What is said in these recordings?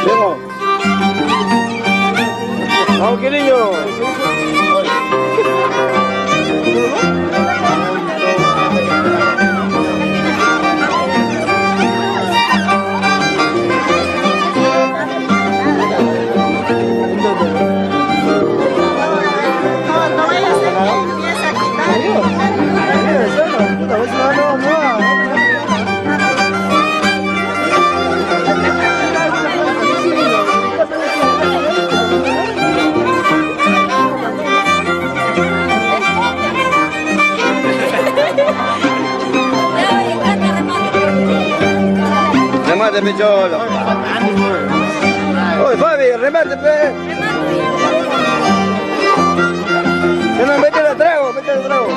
Vamos. Vamos, querido. Remate, picholo. Oye, Fabi, remate, pe. No, vete al trago, vete al trago.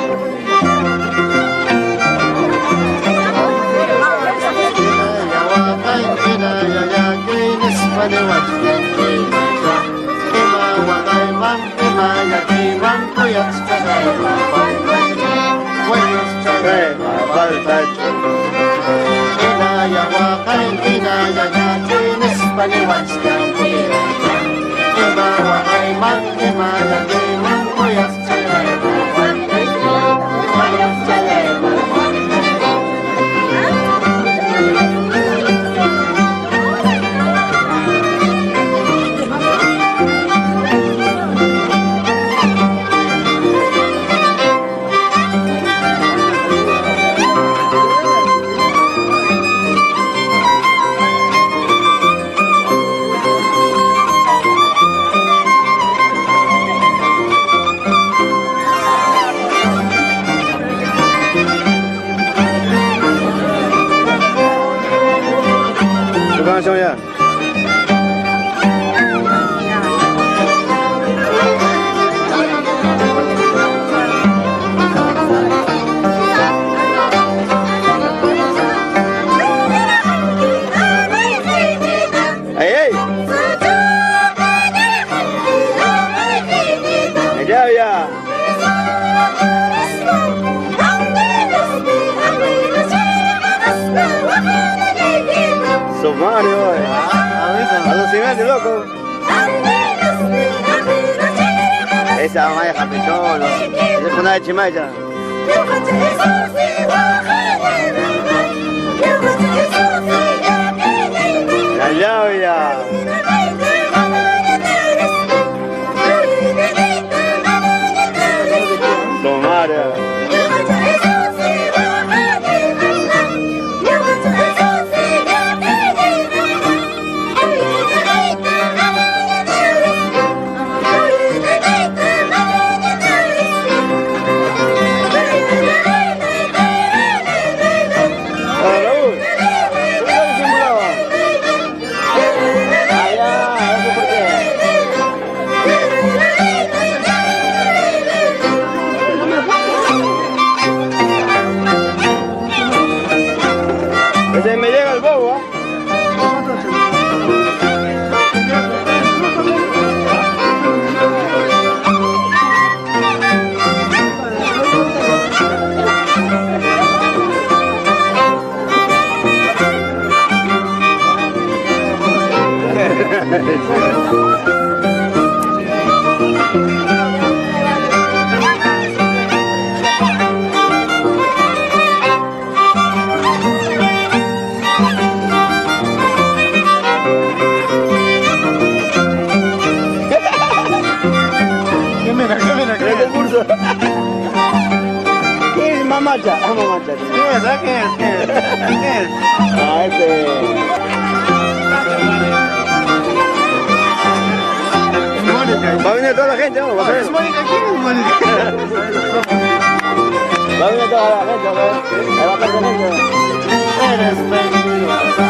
Ya. ¡Ey, ey! ¡Ya, ya! Mario, alucinante, loco. Esa mamá de Japecholo, es una de Chimaya. La lluvia. Mario. Me llega el bobo, ¿Quién es Mamacha? Ah, Mamacha. ¿Quién es? Ah, este. Va a venir toda la gente, ¿no? ¿Va a venir? ¿Quién es Mónica? Va a venir toda la gente, ¿no? Ahí va a pertenecer. Eres mentirosa,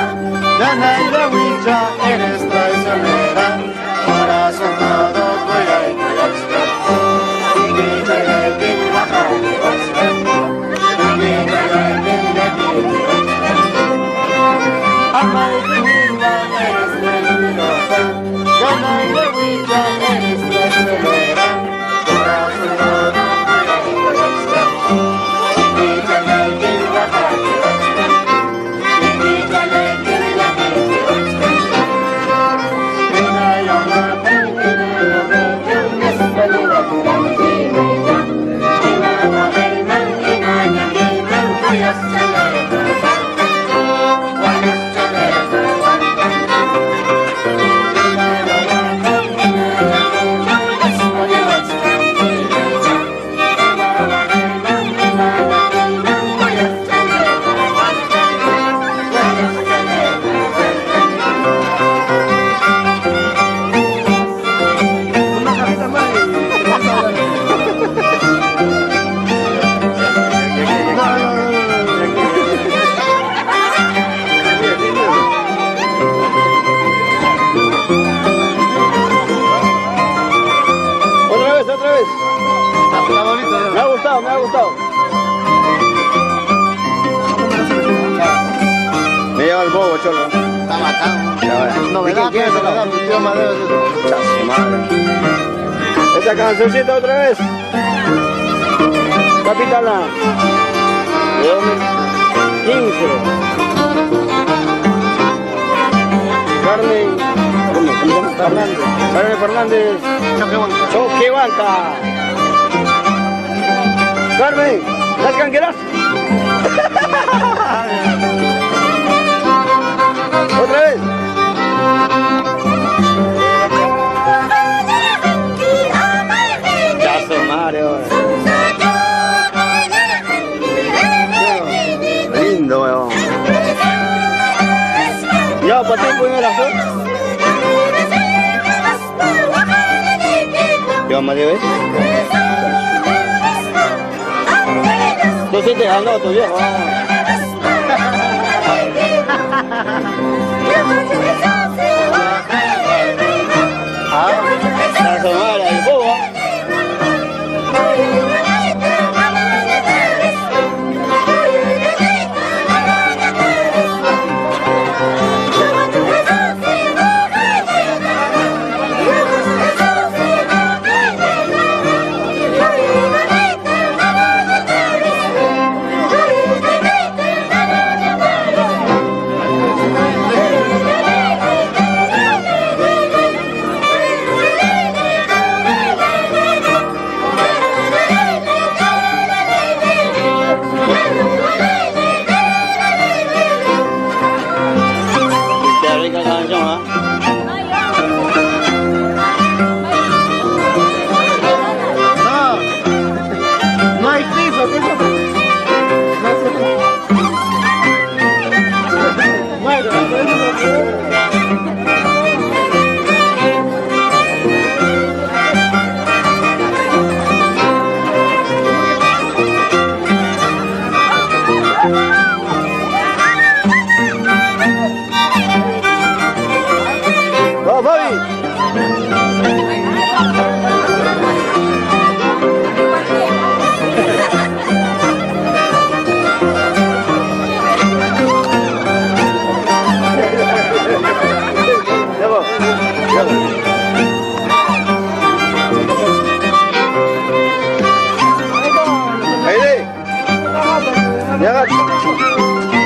Yana y la huicha, eres traicionera, corazón todo cuida y Otra vez. Está bonito, ¿no? Me ha gustado, me ha gustado. Me lleva el bobo, cholo. Está bacán. Ya, ahora. Novedad, ¿Quién es novedad, mi tío Madero es eso. Chazo, madre. Esta cancioncita otra vez. Capitana. De 2015. Carmen. ¿Cómo se llama? Fernández. Carmen Fernández. Choquehuanca. Choquehuanca. Carmen, ¿las canqueras? Otra vez. Chazo, Mario. Lindo, weón. Ya, para ti, ¿pueden ir a hacer? ¿Qué vamos a decir? Tú sí te ganó tu viejo. La semana, el bobo.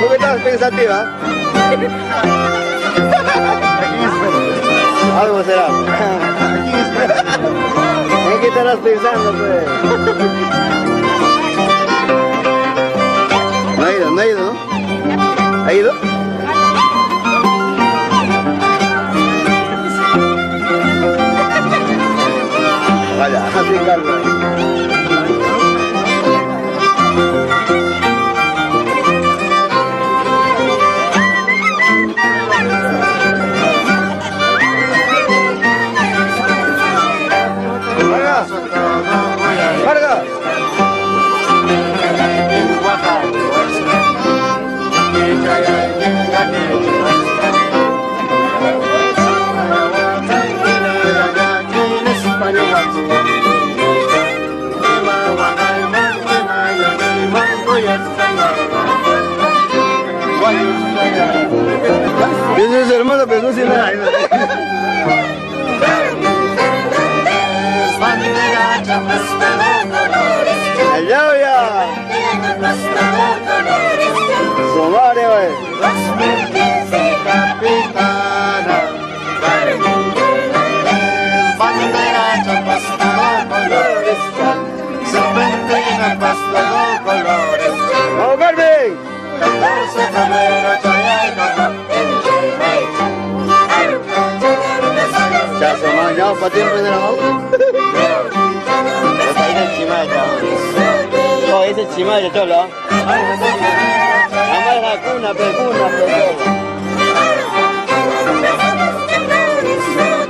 ¿Tú qué estás pensativa? Algo será. ¿En qué estarás pensando, pues? No ha ido, ¿no? ¿Ha ido? Vaya, así calma. ¡Carga! Eso es hermoso, pero no sé nada. Allá ya. Su madre, güey. Capitana. Bandera chapasta colores. Serpentina pasta colores. ¡Vamos, Carmen! ¿Cuánto tiempo en el amor? Ahí está el chimaya. Oh, ese es chimaya, cholo. Amar la cuna, pecuna,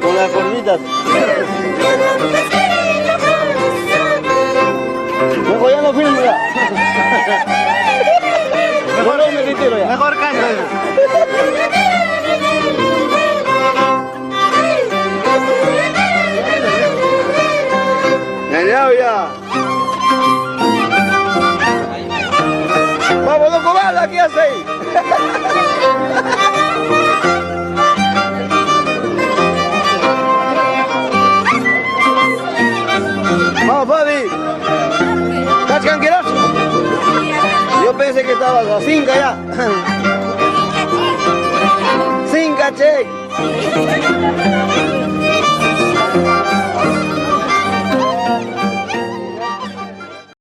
con las formitas. Mejor ya no filmo ya. Mejor me retiro ya. Mejor canta. Ganado ya. Vamos, loco, bala, ¿qué hace ahí? Vamos, Fabi. ¿Estás canquerazo? Yo pensé que estabas a finca ya. Finca, check.